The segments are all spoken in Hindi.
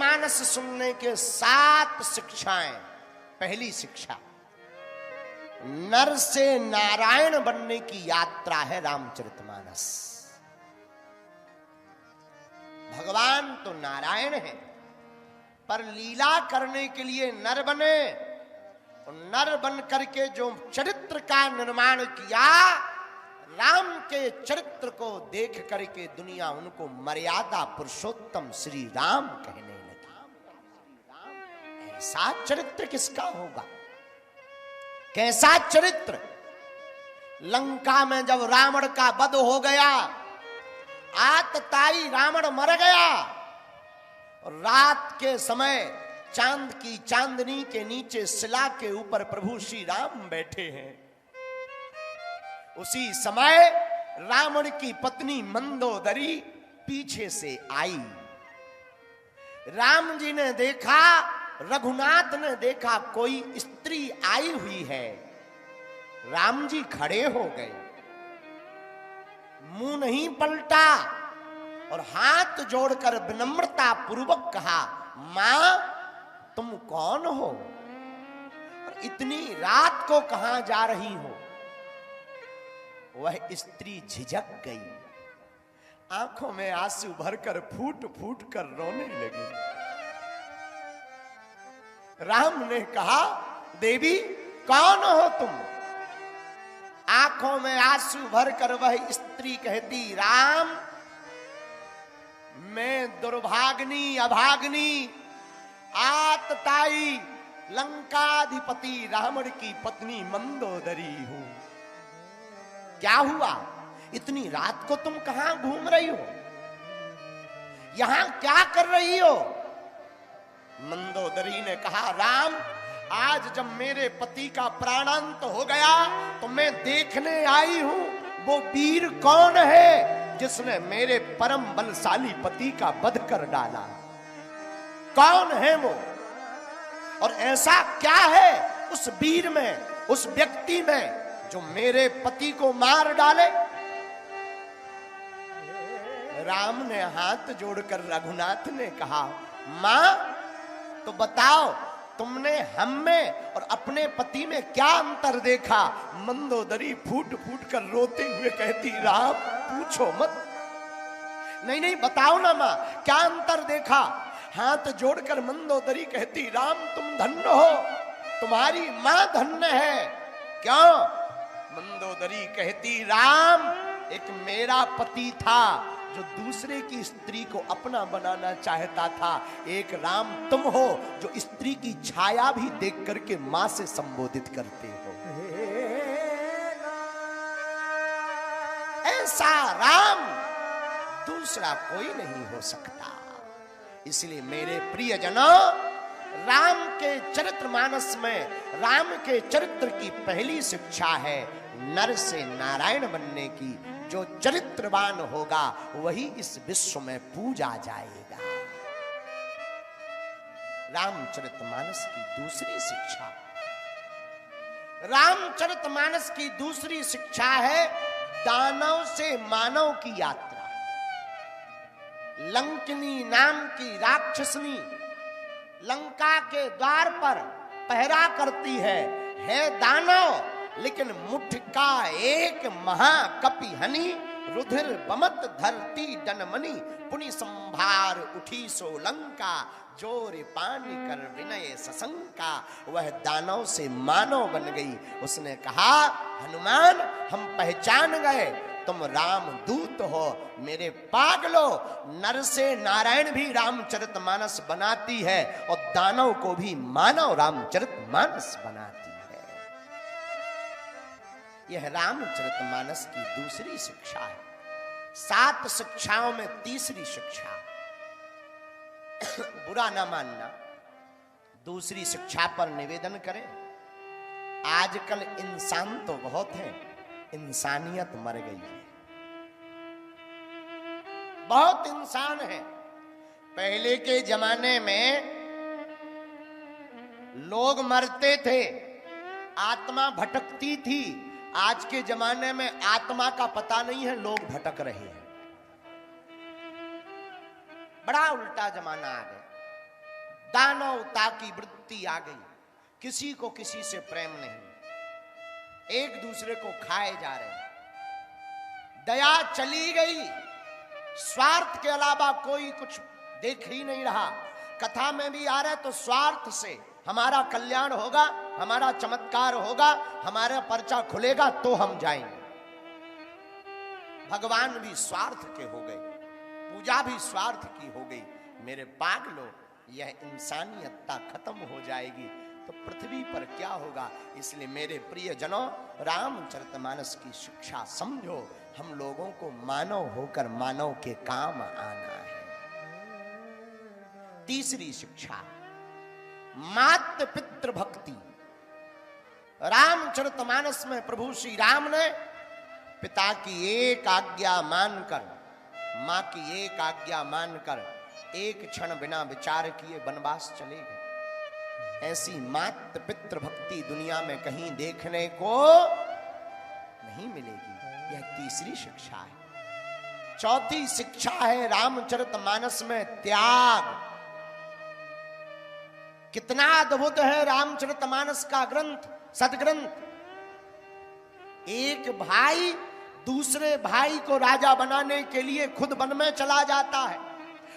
रामचरितमानस सुनने के 7 शिक्षाएं। पहली शिक्षा, नर से नारायण बनने की यात्रा है रामचरितमानस। भगवान तो नारायण है, पर लीला करने के लिए नर बने। और नर बन करके जो चरित्र का निर्माण किया, राम के चरित्र को देख करके दुनिया उनको मर्यादा पुरुषोत्तम श्री राम कहने लगी। ऐसा चरित्र किसका होगा? कैसा चरित्र? लंका में जब रावण का वध हो गया, आतताई रावण मर गया, और रात के समय चांद की चांदनी के नीचे शिला के ऊपर प्रभु श्री राम बैठे हैं। उसी समय रावण की पत्नी मंदोदरी पीछे से आई। राम जी ने देखा, रघुनाथ ने देखा कोई स्त्री आई हुई है। राम जी खड़े हो गए, मुंह नहीं पलटा और हाथ जोड़कर विनम्रता पूर्वक कहा, मां तुम कौन हो और इतनी रात को कहां जा रही हो? वह स्त्री झिझक गई, आंखों में आंसू भरकर फूट फूट कर रोने लगी। राम ने कहा, देवी कौन हो तुम? आंखों में आंसू भरकर वह स्त्री कहती, राम मैं दुर्भाग्नी अभाग्नी आतताई लंकाधिपति रावण की पत्नी मंदोदरी हूं। क्या हुआ? इतनी रात को तुम कहां घूम रही हो? यहां क्या कर रही हो? मंदोदरी ने कहा, राम आज जब मेरे पति का प्राणांत हो गया तो मैं देखने आई हूं वो वीर कौन है जिसने मेरे परम बलशाली पति का वध कर डाला। कौन है वो? और ऐसा क्या है उस वीर में, उस व्यक्ति में जो मेरे पति को मार डाले? राम ने हाथ जोड़कर रघुनाथ ने कहा, मां तो बताओ तुमने हम में और अपने पति में क्या अंतर देखा? मंदोदरी फूट फूट कर रोते हुए कहती, राम पूछो मत। नहीं नहीं बताओ ना मां, क्या अंतर देखा? हाथ जोड़कर मंदोदरी कहती, राम तुम धन्य हो, तुम्हारी मां धन्य है। क्यों? मंदोदरी कहती, राम एक मेरा पति था जो दूसरे की स्त्री को अपना बनाना चाहता था, एक राम तुम हो जो स्त्री की छाया भी देख करके मां से संबोधित करते हो। ऐसा राम दूसरा कोई नहीं हो सकता। इसलिए मेरे प्रियजनों, राम के चरित्रमानस में राम के चरित्र की पहली शिक्षा है नर से नारायण बनने की। जो चरित्रवान होगा वही इस विश्व में पूजा जाएगा। रामचरितमानस की दूसरी शिक्षा, रामचरितमानस की दूसरी शिक्षा है दानव से मानव की यात्रा। लंकिनी नाम की राक्षसनी लंका के द्वार पर पहरा करती है दानव, लेकिन मुठ का एक महाकपि हनि रुधिर बमत धरती डनमनी पुनि संभार उठी सो लंका जोर पानी कर विनय सशंका। वह दानव से मानव बन गई। उसने कहा, हनुमान हम पहचान गए, तुम राम दूत हो। मेरे पागलो, नर से नारायण भी रामचरितमानस बनाती है और दानव को भी मानव रामचरितमानस बनाती है। यह रामचरितमानस की दूसरी शिक्षा है। 7 शिक्षाओं में तीसरी शिक्षा, बुरा ना मानना, दूसरी शिक्षा पर निवेदन करें। आजकल इंसान तो बहुत है, इंसानियत मर गई है। बहुत इंसान है। पहले के जमाने में लोग मरते थे, आत्मा भटकती थी। आज के जमाने में आत्मा का पता नहीं है, लोग भटक रहे हैं। बड़ा उल्टा जमाना आ गया। दानवता की वृत्ति आ गई, किसी को किसी से प्रेम नहीं, एक दूसरे को खाए जा रहे हैं, दया चली गई, स्वार्थ के अलावा कोई कुछ देख ही नहीं रहा। कथा में भी आ रहा है तो स्वार्थ से हमारा कल्याण होगा, हमारा चमत्कार होगा, हमारा पर्चा खुलेगा तो हम जाएंगे। भगवान भी स्वार्थ के हो गए, पूजा भी स्वार्थ की हो गई। मेरे पागलों, यह इंसानियतता खत्म हो जाएगी तो पृथ्वी पर क्या होगा। इसलिए मेरे प्रियजनों, रामचरितमानस की शिक्षा समझो। हम लोगों को मानव होकर मानव के काम आना है। तीसरी शिक्षा, मातृ पितृ भक्ति। रामचरितमानस में प्रभु श्री राम ने पिता की एक आज्ञा मानकर, मां की एक आज्ञा मानकर एक क्षण बिना विचार किए वनवास चले गए। ऐसी मातृ पितृ भक्ति दुनिया में कहीं देखने को नहीं मिलेगी। यह तीसरी शिक्षा है। चौथी शिक्षा है रामचरितमानस में त्याग। कितना अद्भुत है रामचरितमानस का ग्रंथ, सदग्रंथ। एक भाई दूसरे भाई को राजा बनाने के लिए खुद वन में चला जाता है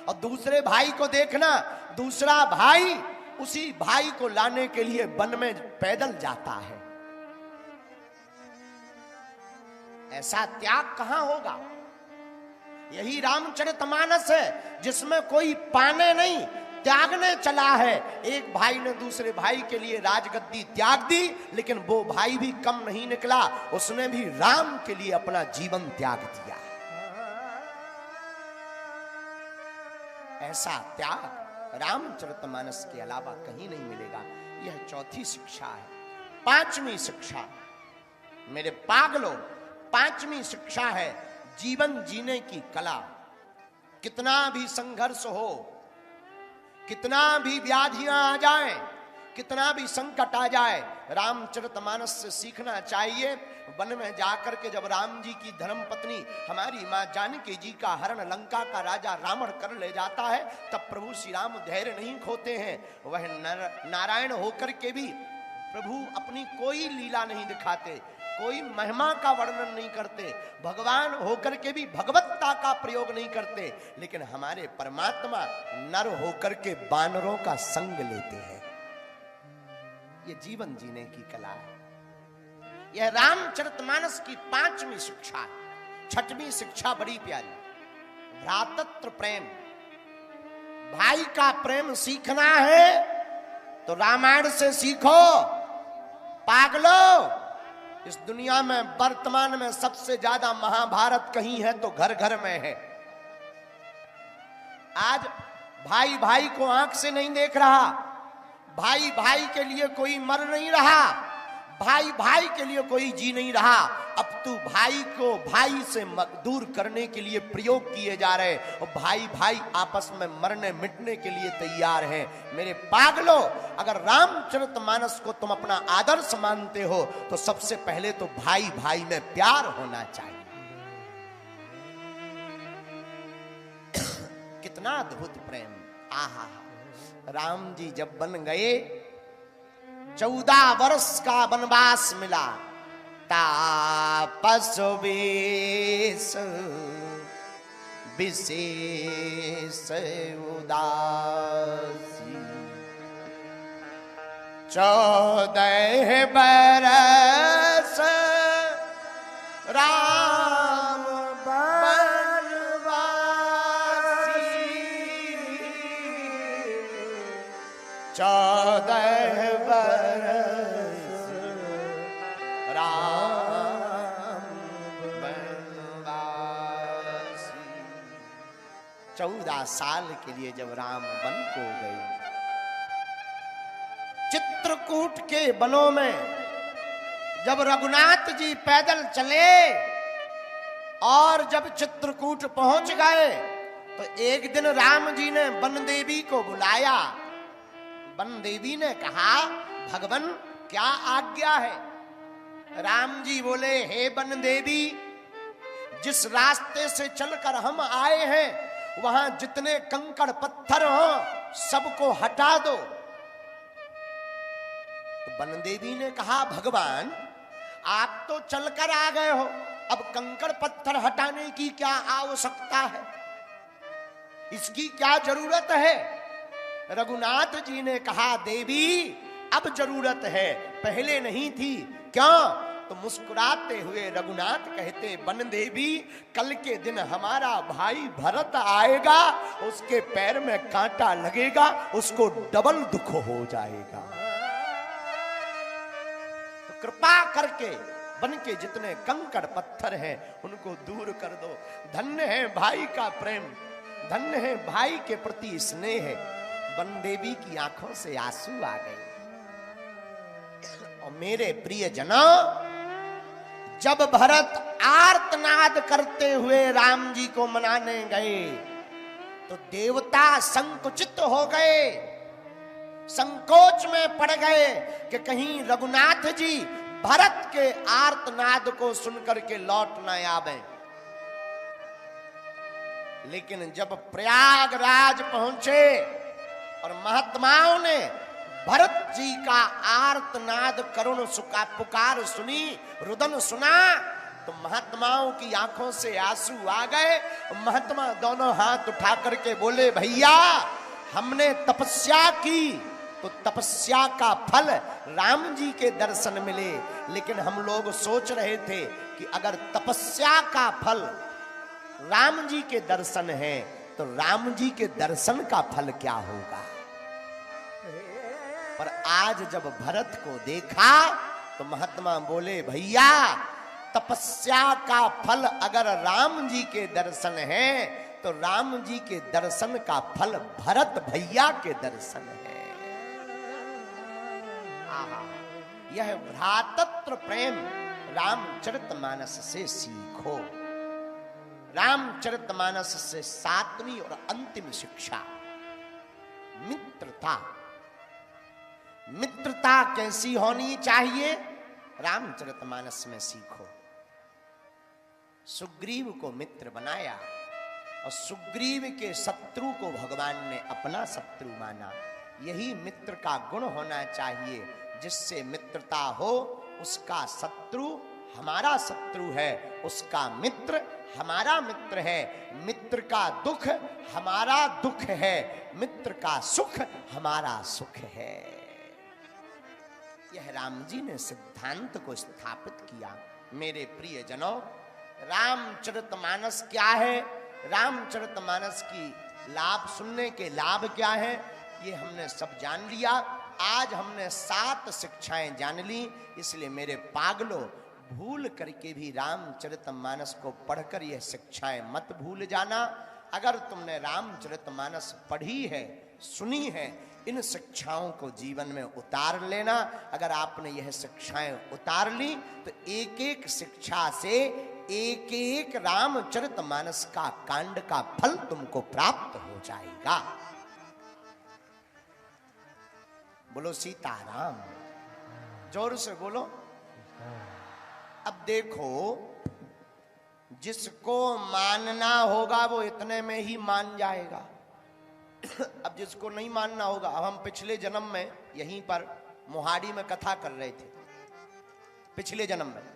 और दूसरे भाई को देखना, दूसरा भाई उसी भाई को लाने के लिए वन में पैदल जाता है। ऐसा त्याग कहां होगा? यही रामचरितमानस है जिसमें कोई पाने नहीं, त्यागने चला है। एक भाई ने दूसरे भाई के लिए राजगद्दी त्याग दी, लेकिन वो भाई भी कम नहीं निकला, उसने भी राम के लिए अपना जीवन त्याग दिया। ऐसा त्याग रामचरितमानस के अलावा कहीं नहीं मिलेगा। यह चौथी शिक्षा है। पांचवी शिक्षा, मेरे पागलों, पांचवी शिक्षा है जीवन जीने की कला। कितना भी संघर्ष हो, कितना भी व्याधियां आ जाएं, कितना भी संकट आ जाए, रामचरितमानस से सीखना चाहिए। वन में जाकर के जब राम जी की धर्म पत्नी हमारी मां जानकी जी का हरण लंका का राजा रावण कर ले जाता है, तब प्रभु श्री राम धैर्य नहीं खोते हैं। वह नारायण होकर के भी प्रभु अपनी कोई लीला नहीं दिखाते, कोई महिमा का वर्णन नहीं करते, भगवान होकर के भी भगवत्ता का प्रयोग नहीं करते। लेकिन हमारे परमात्मा नर होकर के बानरों का संग लेते हैं। ये जीवन जीने की कला है। यह रामचरितमानस की पांचवी शिक्षा है। छठवीं शिक्षा बड़ी प्यारी, भ्रातृत्व प्रेम। भाई का प्रेम सीखना है तो रामायण से सीखो। पागलो, इस दुनिया में वर्तमान में सबसे ज्यादा महाभारत कहीं है तो घर घर में है। आज भाई भाई को आंख से नहीं देख रहा, भाई भाई के लिए कोई मर नहीं रहा, भाई भाई के लिए कोई जी नहीं रहा। अब तू भाई को भाई से दूर करने के लिए प्रयोग किए जा रहे और भाई भाई आपस में मरने मिटने के लिए तैयार हैं। मेरे पागलों, अगर रामचरितमानस को तुम अपना आदर्श मानते हो तो सबसे पहले तो भाई भाई में प्यार होना चाहिए। कितना अद्भुत प्रेम! आहा, राम जी जब बन गए, 14 वर्ष का वनवास मिला। तापस वेश विशेष उदासी, 14 बरस राम वनवासी, 14 बरस राम वनवासी। 14 साल के लिए जब राम वन को गए, चित्रकूट के वनों में जब रघुनाथ जी पैदल चले और जब चित्रकूट पहुंच गए तो एक दिन राम जी ने वन देवी को बुलाया। वन देवी ने कहा, भगवन क्या आज्ञा है? राम जी बोले, हे वन देवी, जिस रास्ते से चलकर हम आए हैं वहां जितने कंकड़ पत्थर हो सबको हटा दो। तो वन देवी ने कहा भगवान आप तो चलकर आ गए हो, अब कंकड़ पत्थर हटाने की क्या आवश्यकता है, इसकी क्या जरूरत है। रघुनाथ जी ने कहा देवी अब जरूरत है, पहले नहीं थी। क्यों? तो मुस्कुराते हुए रघुनाथ कहते वन देवी कल के दिन हमारा भाई भरत आएगा, उसके पैर में कांटा लगेगा, उसको डबल दुख हो जाएगा। तो कृपा करके वन के जितने कंकड़ पत्थर हैं उनको दूर कर दो। धन्य है भाई का प्रेम, धन्य है भाई के प्रति स्नेह। वन देवी की आंखों से आंसू आ गए। और मेरे प्रिय जनों, जब भरत आर्तनाद करते हुए राम जी को मनाने गए तो देवता संकुचित हो गए, संकोच में पड़ गए कि कहीं रघुनाथ जी भरत के आर्तनाद को सुनकर के लौट न आवे। लेकिन जब प्रयागराज पहुंचे और महात्माओं ने भरत जी का आर्तनाद करुण सुका पुकार सुनी, रुदन सुना, तो महात्माओं की आंखों से आंसू आ गए। महात्मा दोनों हाथ उठा करके बोले भैया हमने तपस्या की तो तपस्या का फल राम जी के दर्शन मिले, लेकिन हम लोग सोच रहे थे कि अगर तपस्या का फल राम जी के दर्शन है तो राम जी के दर्शन का फल क्या होगा। पर आज जब भरत को देखा तो महात्मा बोले भैया तपस्या का फल अगर राम जी के दर्शन है तो राम जी के दर्शन का फल भरत भैया के दर्शन है। आहा, यह भ्रातृत्व प्रेम रामचरितमानस से सीखो। रामचरितमानस से सातवीं और अंतिम शिक्षा मित्रता। मित्रता कैसी होनी चाहिए रामचरितमानस में सीखो। सुग्रीव को मित्र बनाया और सुग्रीव के शत्रु को भगवान ने अपना शत्रु माना। यही मित्र का गुण होना चाहिए, जिससे मित्रता हो उसका शत्रु हमारा शत्रु है, उसका मित्र हमारा मित्र है। मित्र का दुख हमारा दुख है, मित्र का सुख हमारा सुख है। यह राम जी ने सिद्धांत को स्थापित किया। मेरे प्रिय जनों, रामचरितमानस क्या है, रामचरितमानस की लाभ सुनने के लाभ क्या है, ये हमने सब जान लिया। आज हमने 7 शिक्षाएं जान ली। इसलिए मेरे पागलों, भूल करके भी रामचरितमानस को पढ़कर यह शिक्षाएं मत भूल जाना। अगर तुमने रामचरितमानस पढ़ी है, सुनी है, इन शिक्षाओं को जीवन में उतार लेना। अगर आपने यह शिक्षाएं उतार ली तो एक एक शिक्षा से एक एक रामचरितमानस का कांड का फल तुमको प्राप्त हो जाएगा। बोलो सीताराम, जोर से बोलो। अब देखो, जिसको मानना होगा वो इतने में ही मान जाएगा। अब जिसको नहीं मानना होगा, अब हम पिछले जन्म में यहीं पर मोहाड़ी में कथा कर रहे थे। पिछले जन्म में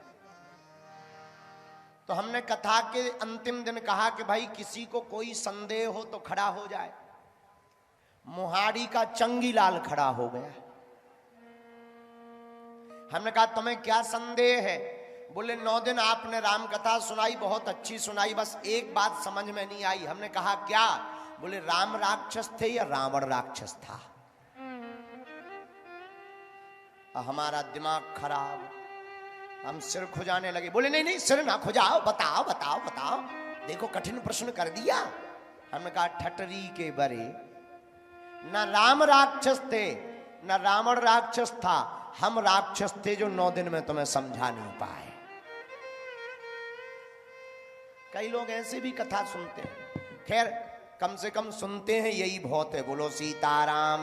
तो हमने कथा के अंतिम दिन कहा कि भाई किसी को कोई संदेह हो तो खड़ा हो जाए। मोहाड़ी का चंगीलाल खड़ा हो गया। हमने कहा तुम्हें क्या संदेह है? बोले 9 दिन आपने राम कथा सुनाई, बहुत अच्छी सुनाई, बस एक बात समझ में नहीं आई। हमने कहा क्या? बोले राम राक्षस थे या रावण राक्षस था? हमारा दिमाग खराब, हम सिर खुजाने लगे। बोले नहीं नहीं सिर ना खुजाओ, बताओ बताओ बताओ, देखो कठिन प्रश्न कर दिया। हमने कहा ठटरी के बरे, ना राम राक्षस थे ना रावण राक्षस था, हम राक्षस थे जो 9 दिन में तुम्हें समझा नहीं पाए। कई लोग ऐसे भी कथा सुनते हैं, खैर कम से कम सुनते हैं, यही बहुत है। बोलो सीताराम।